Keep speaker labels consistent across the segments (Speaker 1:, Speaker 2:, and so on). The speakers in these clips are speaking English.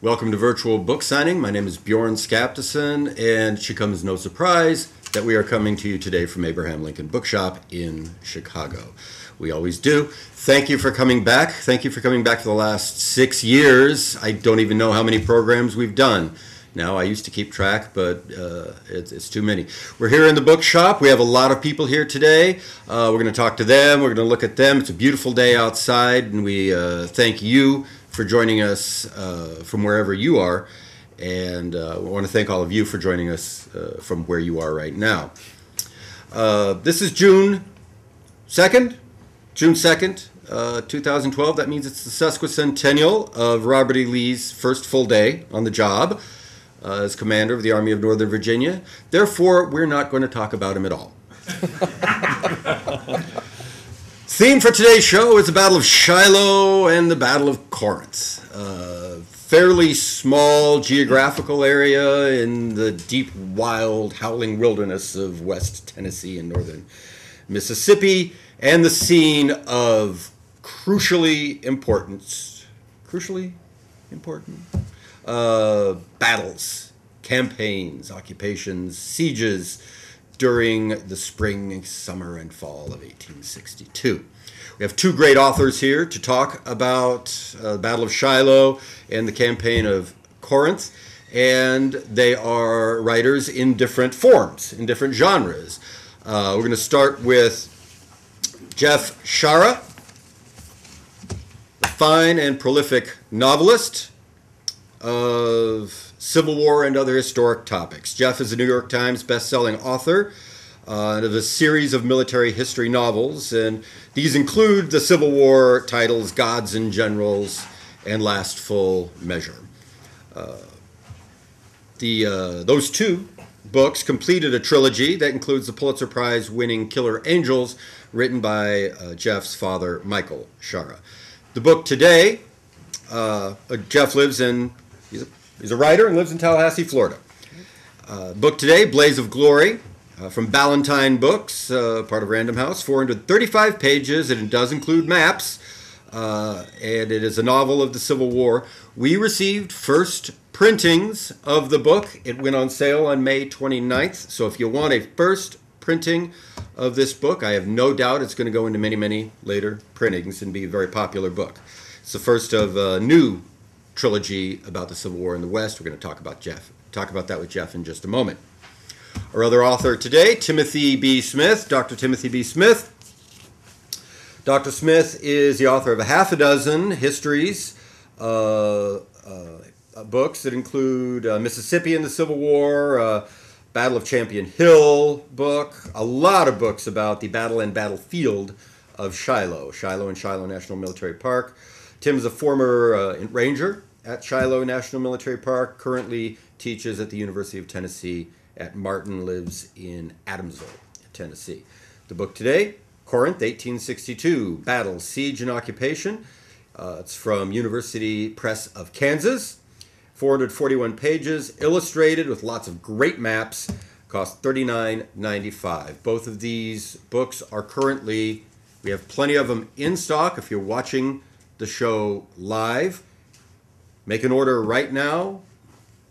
Speaker 1: Welcome to Virtual Book Signing. My name is Bjorn Skaptason, and it should come as no surprise that we are coming to you today from Abraham Lincoln Bookshop in Chicago. We always do. Thank you for coming back. Thank you for coming back for the last 6 years. I don't even know how many programs we've done. Now, I used to keep track, but it's too many. We're here in the bookshop. We have a lot of people here today. We're going to talk to them. We're going to look at them. It's a beautiful day outside, and we thank you for joining us from wherever you are, and we want to thank all of you for joining us from where you are right now. This is June 2nd, 2012. That means it's the sesquicentennial of Robert E. Lee's first full day on the job as commander of the Army of Northern Virginia. Therefore, we're not going to talk about him at all. Theme for today's show is the Battle of Shiloh and the Battle of Corinth. Fairly small geographical area in the deep, wild, howling wilderness of West Tennessee and northern Mississippi, and the scene of crucially important battles, campaigns, occupations, sieges, during the spring, summer, and fall of 1862. We have two great authors here to talk about the Battle of Shiloh and the campaign of Corinth, and they are writers in different forms, in different genres. We're going to start with Jeff Shaara, a fine and prolific novelist of Civil War and other historic topics. Jeff is a New York Times best-selling author of a series of military history novels, and these include the Civil War titles Gods and Generals and Last Full Measure. Those two books completed a trilogy that includes the Pulitzer Prize-winning Killer Angels, written by Jeff's father, Michael Shaara. The book today, Jeff lives in... He's a writer and lives in Tallahassee, Florida. Book today, Blaze of Glory, from Ballantine Books, part of Random House, 435 pages, and it does include maps, and it is a novel of the Civil War. We received first printings of the book. It went on sale on May 29th, so if you want a first printing of this book, I have no doubt it's going to go into many, many later printings and be a very popular book. It's the first of a new trilogy about the Civil War in the West. We're going to talk about that with Jeff in just a moment. Our other author today, Timothy B. Smith, Dr. Timothy B. Smith. Dr. Smith is the author of a half a dozen histories, books that include Mississippi in the Civil War, Battle of Champion Hill book, a lot of books about the battle and battlefield of Shiloh and Shiloh National Military Park. Tim is a former ranger at Shiloh National Military Park, currently teaches at the University of Tennessee at Martin, lives in Adamsville, Tennessee. The book today, Corinth, 1862, Battle, Siege, and Occupation. It's from University Press of Kansas, 441 pages, illustrated with lots of great maps, cost $39.95. Both of these books are currently, we have plenty of them in stock. If you're watching the show live, make an order right now.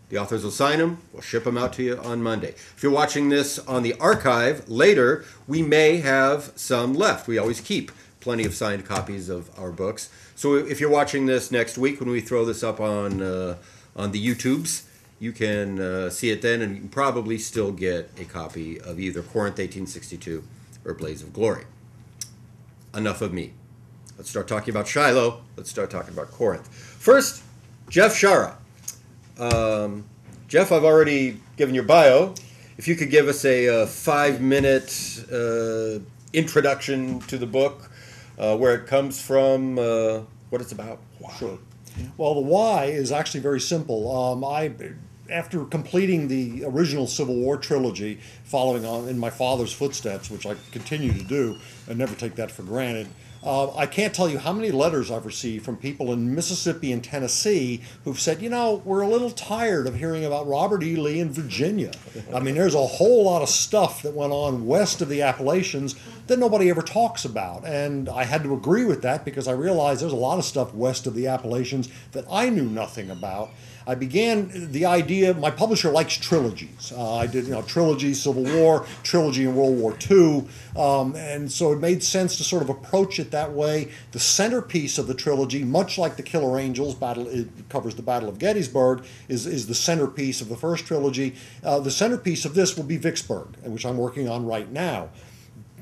Speaker 1: The authors will sign them. We'll ship them out to you on Monday. If you're watching this on the archive later, we may have some left. We always keep plenty of signed copies of our books. So if you're watching this next week when we throw this up on the YouTubes, you can see it then, and you can probably still get a copy of either Corinth 1862 or Blaze of Glory. Enough of me. Let's start talking about Shiloh. Let's start talking about Corinth. First, Jeff Shaara. Jeff, I've already given your bio. If you could give us a 5-minute introduction to the book, where it comes from, what it's about.
Speaker 2: Wow. Sure. Well, the why is actually very simple. After completing the original Civil War trilogy, following on in my father's footsteps, which I continue to do and never take that for granted, I can't tell you how many letters I've received from people in Mississippi and Tennessee who've said, we're a little tired of hearing about Robert E. Lee in Virginia. I mean, there's a whole lot of stuff that went on west of the Appalachians that nobody ever talks about. And I had to agree with that because I realized there's a lot of stuff west of the Appalachians that I knew nothing about. I began the idea, my publisher likes trilogies. I did, trilogy Civil War, trilogy in World War II, and so it made sense to sort of approach it that way. The centerpiece of the trilogy, much like the Killer Angels, it covers the Battle of Gettysburg, is the centerpiece of the first trilogy. The centerpiece of this will be Vicksburg, which I'm working on right now.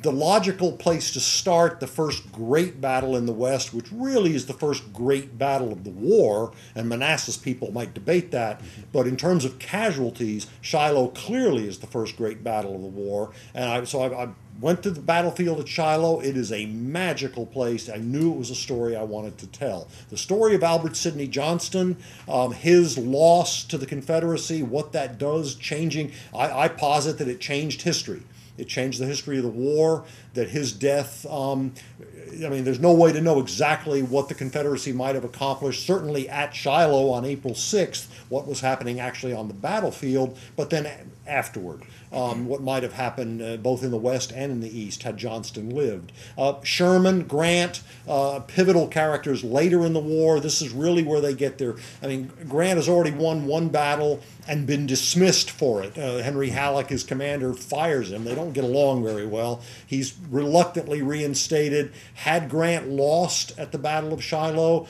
Speaker 2: The logical place to start the first great battle in the West, which really is the first great battle of the war, and Manassas people might debate that, but in terms of casualties, Shiloh clearly is the first great battle of the war. And I went to the battlefield at Shiloh. It is a magical place. I knew it was a story I wanted to tell. The story of Albert Sidney Johnston, his loss to the Confederacy, what that does, changing, I posit that it changed history. It changed the history of the war, that his death, there's no way to know exactly what the Confederacy might have accomplished, certainly at Shiloh on April 6th, what was happening actually on the battlefield, but then afterward, what might have happened both in the West and in the East had Johnston lived. Sherman, Grant, pivotal characters later in the war. This is really where they get their, Grant has already won one battle and been dismissed for it. Henry Halleck, his commander, fires him. They don't get along very well. He's reluctantly reinstated. Had Grant lost at the Battle of Shiloh,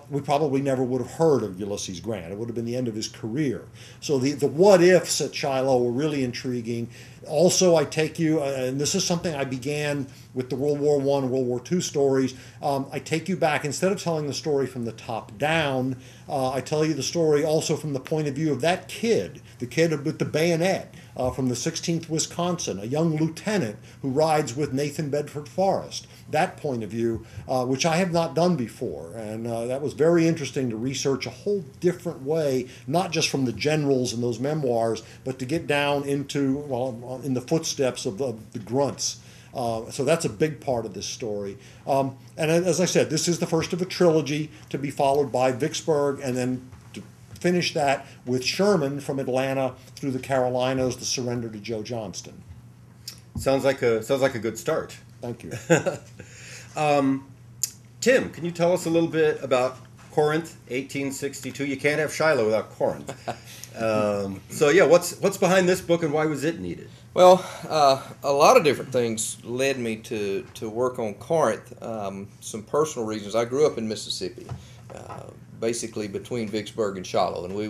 Speaker 2: we probably never would have heard of Ulysses Grant. It would have been the end of his career. So the what-ifs at Shiloh were really intriguing. Also, I take you, and this is something I began with the World War I, World War II stories, I take you back, instead of telling the story from the top down, I tell you the story also from the point of view of that kid, the kid with the bayonet from the 16th Wisconsin, a young lieutenant who rides with Nathan Bedford Forrest. That point of view, which I have not done before. And that was very interesting to research a whole different way, not just from the generals and those memoirs, but to get down into, in the footsteps of the grunts. So that's a big part of this story. And as I said, this is the first of a trilogy to be followed by Vicksburg, and then to finish that with Sherman from Atlanta through the Carolinas, the surrender to Joe Johnston.
Speaker 1: Sounds like a good start.
Speaker 2: Thank you.
Speaker 1: Tim, can you tell us a little bit about Corinth, 1862? You can't have Shiloh without Corinth. What's behind this book and why was it needed?
Speaker 3: Well, a lot of different things led me to work on Corinth. Some personal reasons. I grew up in Mississippi, basically between Vicksburg and Shiloh, and we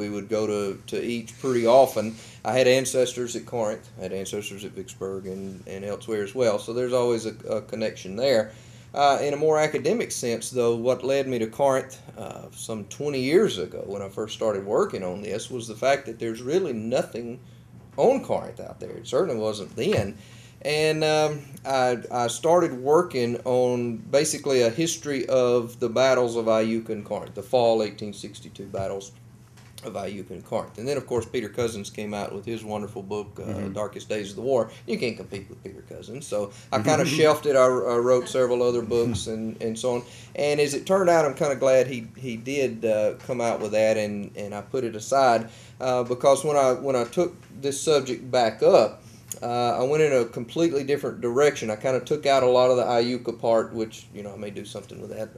Speaker 3: would go to each pretty often. I had ancestors at Corinth, I had ancestors at Vicksburg and elsewhere as well, so there's always a connection there. In a more academic sense, though, what led me to Corinth some 20 years ago when I first started working on this was the fact that there's really nothing on Corinth out there. It certainly wasn't then. And I started working on basically a history of the battles of Iuka and Corinth, the fall 1862 battles of Iuka and Corinth. And then, of course, Peter Cozzens came out with his wonderful book, Darkest Days of the War. You can't compete with Peter Cozzens. So I kind of shelved it. I wrote several other books and so on. And as it turned out, I'm kind of glad he did come out with that, and I put it aside because when I took this subject back up, I went in a completely different direction. I kind of took out a lot of the Iuka part, which, I may do something with that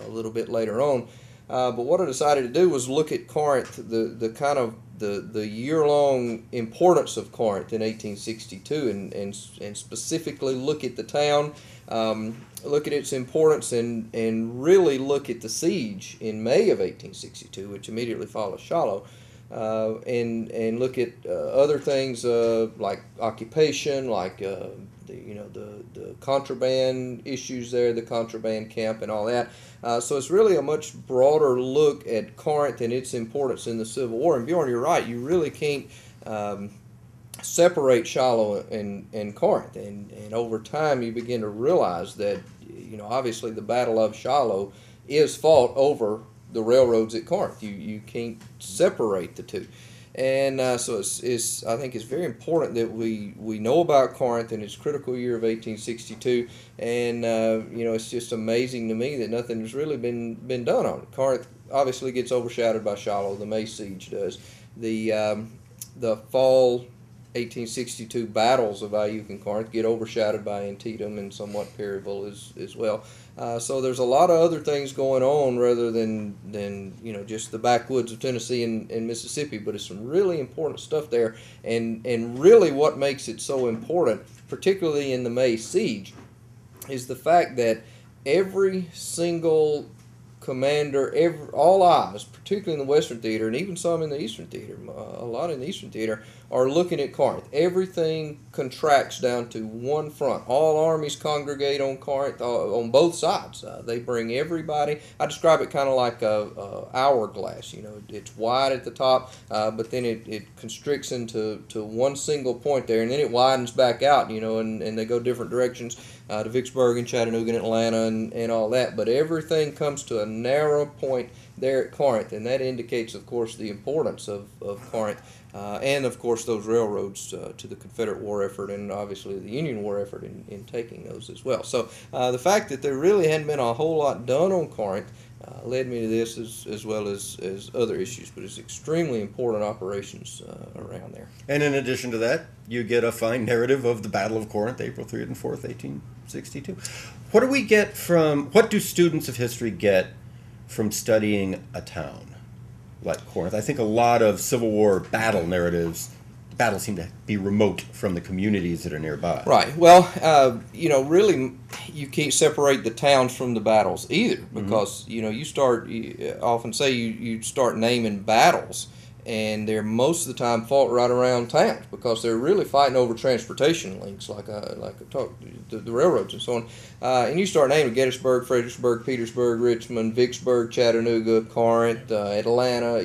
Speaker 3: a little bit later on. But what I decided to do was look at Corinth, the kind of the year-long importance of Corinth in 1862, and specifically look at the town, look at its importance, and really look at the siege in May of 1862, which immediately followed Shiloh. And look at other things like occupation, like the contraband issues there, the contraband camp, and all that. So it's really a much broader look at Corinth and its importance in the Civil War. And Bjorn, you're right. You really can't separate Shiloh and Corinth. And over time, you begin to realize that obviously the Battle of Shiloh is fought over the railroads at Corinth. You can't separate the two. And so it's I think it's very important that we know about Corinth in its critical year of 1862. And it's just amazing to me that nothing has really been done on it. Corinth obviously gets overshadowed by Shiloh. The May siege does. The fall 1862 battles of Ayuk and Corinth get overshadowed by Antietam and somewhat Perryville as well. So there's a lot of other things going on rather than just the backwoods of Tennessee and Mississippi, but it's some really important stuff there. And really what makes it so important, particularly in the May siege, is the fact that every single commander, all eyes, particularly in the Western Theater and even some in the Eastern Theater, a lot in the Eastern Theater, are looking at Corinth. Everything contracts down to one front. All armies congregate on Corinth on both sides. They bring everybody. I describe it kind of like a hourglass. It's wide at the top, but then it constricts into one single point there, and then it widens back out. And they go different directions to Vicksburg and Chattanooga and Atlanta and all that. But everything comes to a narrow point there at Corinth, and that indicates, of course, the importance of Corinth. And, of course, those railroads to the Confederate war effort and obviously the Union war effort in taking those as well. So the fact that there really hadn't been a whole lot done on Corinth led me to this as well as other issues, but it's extremely important operations around there.
Speaker 1: And in addition to that, you get a fine narrative of the Battle of Corinth, April 3rd and 4th, 1862. What do students of history get from studying a town like Corinth? I think a lot of Civil War battle narratives, battles seem to be remote from the communities that are nearby.
Speaker 3: Right. Well, really, you can't separate the towns from the battles either, because you often say you start naming battles, and they're most of the time fought right around towns because they're really fighting over transportation links, like I talked, the railroads and so on. And you start naming Gettysburg, Fredericksburg, Petersburg, Richmond, Vicksburg, Chattanooga, Corinth, Atlanta.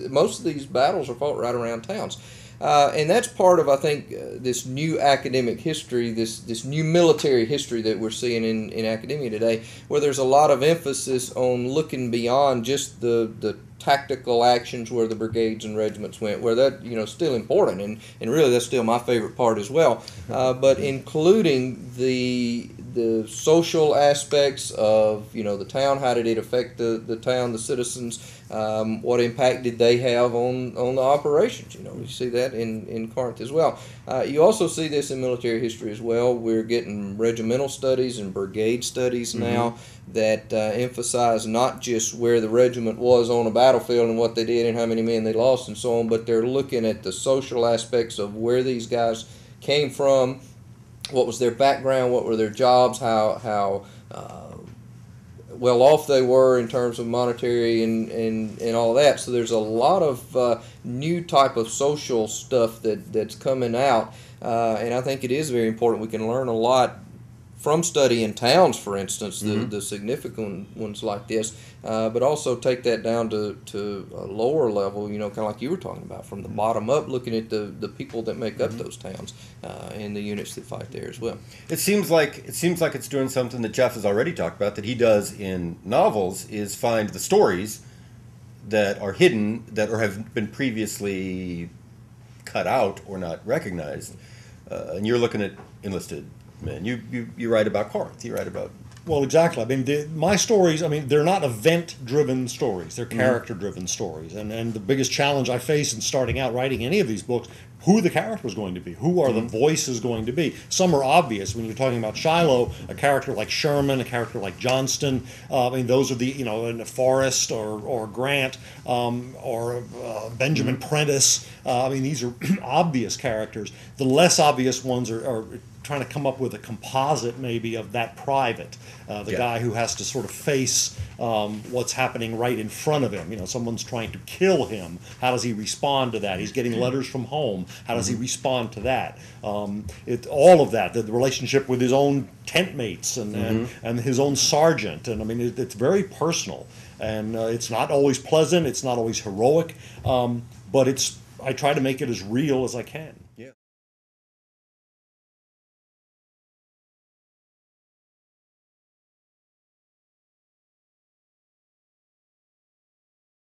Speaker 3: Most of these battles are fought right around towns. And that's part of, I think, this new academic history, this new military history that we're seeing in academia today, where there's a lot of emphasis on looking beyond just the tactical actions where the brigades and regiments went, where that still important, and really that's still my favorite part as well, but including the social aspects of the town. How did it affect the town, the citizens? What impact did they have on the operations? We see that in Corinth as well. You also see this in military history as well. We're getting regimental studies and brigade studies now that emphasize not just where the regiment was on a battlefield and what they did and how many men they lost and so on, but they're looking at the social aspects of where these guys came from, what was their background, what were their jobs, how well off they were in terms of monetary and all that. So there's a lot of new type of social stuff that's coming out, and I think it is very important. We can learn a lot from studying towns, for instance, the significant ones like this, but also take that down to a lower level, kind of like you were talking about, from the bottom up, looking at the people that make up those towns and the units that fight there as well.
Speaker 1: It seems like it's doing something that Jeff has already talked about, that he does in novels, is find the stories that are hidden, that or have been previously cut out or not recognized. And you're looking at enlisted men. You write about Corinth. You write about...
Speaker 2: Well, exactly. I mean, my stories, they're not event-driven stories. They're character-driven stories. And the biggest challenge I face in starting out writing any of these books, who the character is going to be. Who are the voices going to be? Some are obvious. When you're talking about Shiloh, a character like Sherman, a character like Johnston, those are the, in Forrest or Grant or Benjamin Prentice. These are obvious characters. The less obvious ones are trying to come up with a composite maybe of that private, the guy who has to sort of face what's happening right in front of him. Someone's trying to kill him. How does he respond to that? He's getting letters from home. How does he respond to that? All of that, the relationship with his own tent mates and his own sergeant. And it's very personal. And it's not always pleasant. It's not always heroic. But I try to make it as real as I can.
Speaker 1: Yeah.